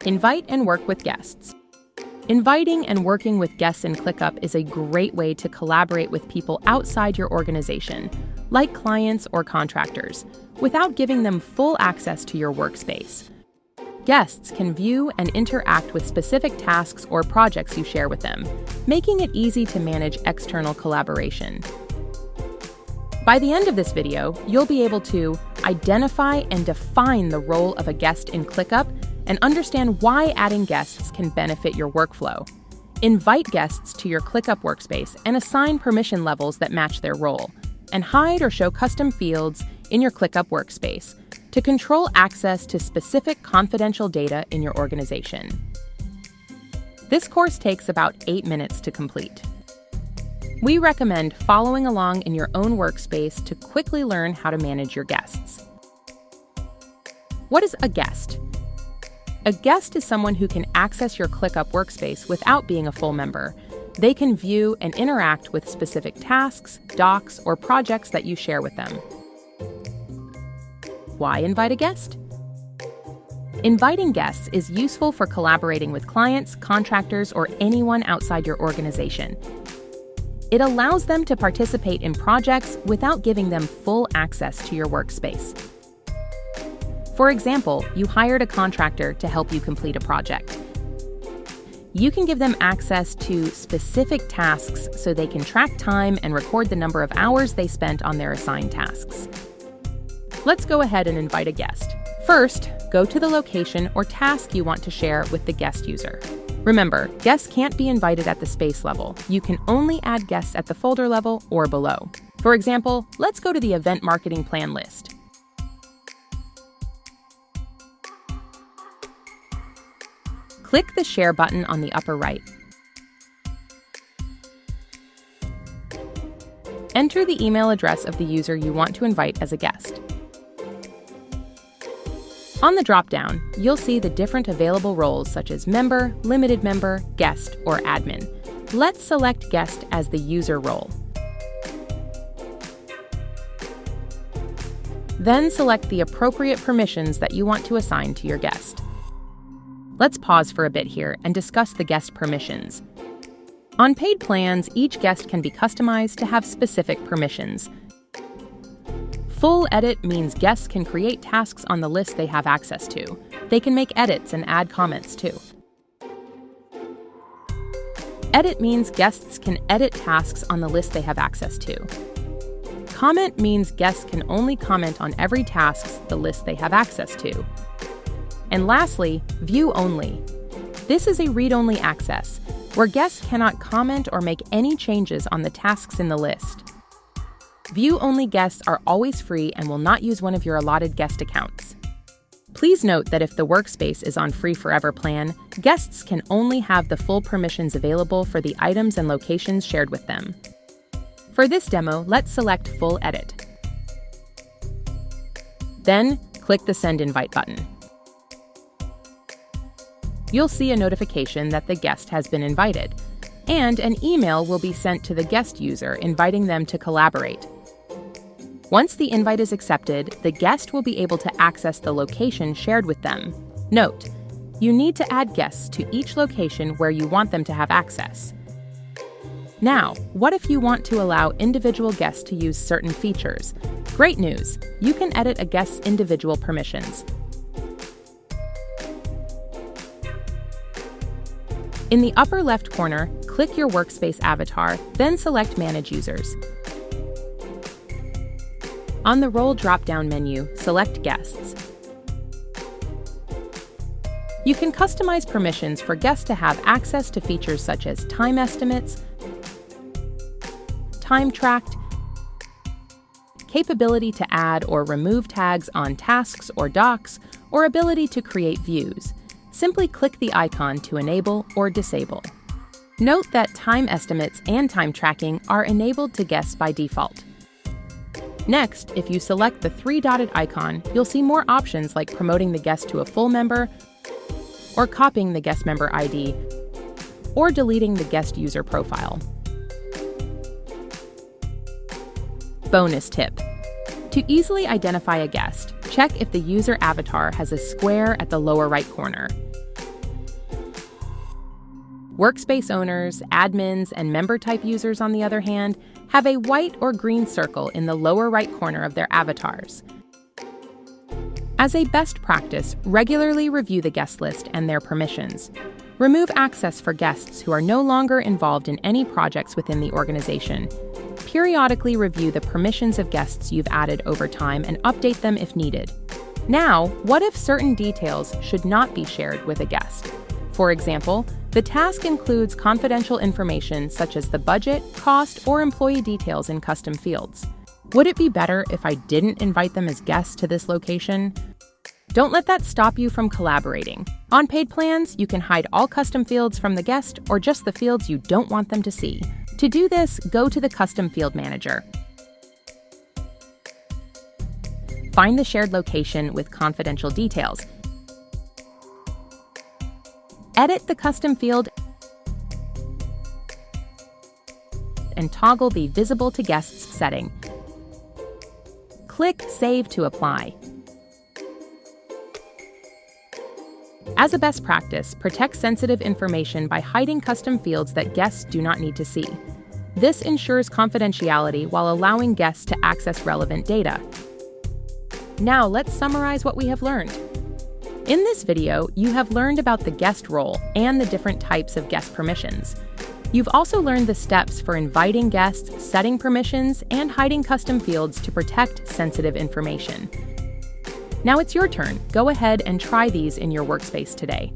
Invite and work with guests. Inviting and working with guests in ClickUp is a great way to collaborate with people outside your organization, like clients or contractors, without giving them full access to your workspace. Guests can view and interact with specific tasks or projects you share with them, making it easy to manage external collaboration. By the end of this video, you'll be able to identify and define the role of a guest in ClickUp and understand why adding guests can benefit your workflow. Invite guests to your ClickUp workspace and assign permission levels that match their role, and hide or show custom fields in your ClickUp workspace to control access to specific confidential data in your organization. This course takes about 8 minutes to complete. We recommend following along in your own workspace to quickly learn how to manage your guests. What is a guest? A guest is someone who can access your ClickUp workspace without being a full member. They can view and interact with specific tasks, docs, or projects that you share with them. Why invite a guest? Inviting guests is useful for collaborating with clients, contractors, or anyone outside your organization. It allows them to participate in projects without giving them full access to your workspace. For example, you hired a contractor to help you complete a project. You can give them access to specific tasks so they can track time and record the number of hours they spent on their assigned tasks. Let's go ahead and invite a guest. First, go to the location or task you want to share with the guest user. Remember, guests can't be invited at the space level. You can only add guests at the folder level or below. For example, let's go to the event marketing plan list. Click the Share button on the upper right. Enter the email address of the user you want to invite as a guest. On the drop-down, you'll see the different available roles such as member, limited member, guest, or admin. Let's select guest as the user role. Then select the appropriate permissions that you want to assign to your guest. Let's pause for a bit here and discuss the guest permissions. On paid plans, each guest can be customized to have specific permissions. Full edit means guests can create tasks on the list they have access to. They can make edits and add comments too. Edit means guests can edit tasks on the list they have access to. Comment means guests can only comment on every task the list they have access to. And lastly, View Only. This is a read-only access, where guests cannot comment or make any changes on the tasks in the list. View-only guests are always free and will not use one of your allotted guest accounts. Please note that if the workspace is on Free Forever plan, guests can only have the full permissions available for the items and locations shared with them. For this demo, let's select Full Edit. Then, click the Send Invite button. You'll see a notification that the guest has been invited, and an email will be sent to the guest user inviting them to collaborate. Once the invite is accepted, the guest will be able to access the location shared with them. Note, you need to add guests to each location where you want them to have access. Now, what if you want to allow individual guests to use certain features? Great news! You can edit a guest's individual permissions. In the upper left corner, click your workspace avatar, then select Manage Users. On the Role drop-down menu, select Guests. You can customize permissions for guests to have access to features such as time estimates, time tracked, capability to add or remove tags on tasks or docs, or ability to create views. Simply click the icon to enable or disable. Note that time estimates and time tracking are enabled to guests by default. Next, if you select the three-dotted icon, you'll see more options like promoting the guest to a full member, or copying the guest member ID, or deleting the guest user profile. Bonus tip: to easily identify a guest, check if the user avatar has a square at the lower right corner. Workspace owners, admins, and member-type users, on the other hand, have a white or green circle in the lower right corner of their avatars. As a best practice, regularly review the guest list and their permissions. Remove access for guests who are no longer involved in any projects within the organization. Periodically review the permissions of guests you've added over time and update them if needed. Now, what if certain details should not be shared with a guest? For example, the task includes confidential information such as the budget, cost, or employee details in custom fields. Would it be better if I didn't invite them as guests to this location? Don't let that stop you from collaborating. On paid plans, you can hide all custom fields from the guest or just the fields you don't want them to see. To do this, go to the Custom Field Manager. Find the shared location with confidential details. Edit the custom field and toggle the Visible to Guests setting. Click Save to apply. As a best practice, protect sensitive information by hiding custom fields that guests do not need to see. This ensures confidentiality while allowing guests to access relevant data. Now let's summarize what we have learned. In this video, you have learned about the guest role and the different types of guest permissions. You've also learned the steps for inviting guests, setting permissions, and hiding custom fields to protect sensitive information. Now it's your turn. Go ahead and try these in your workspace today.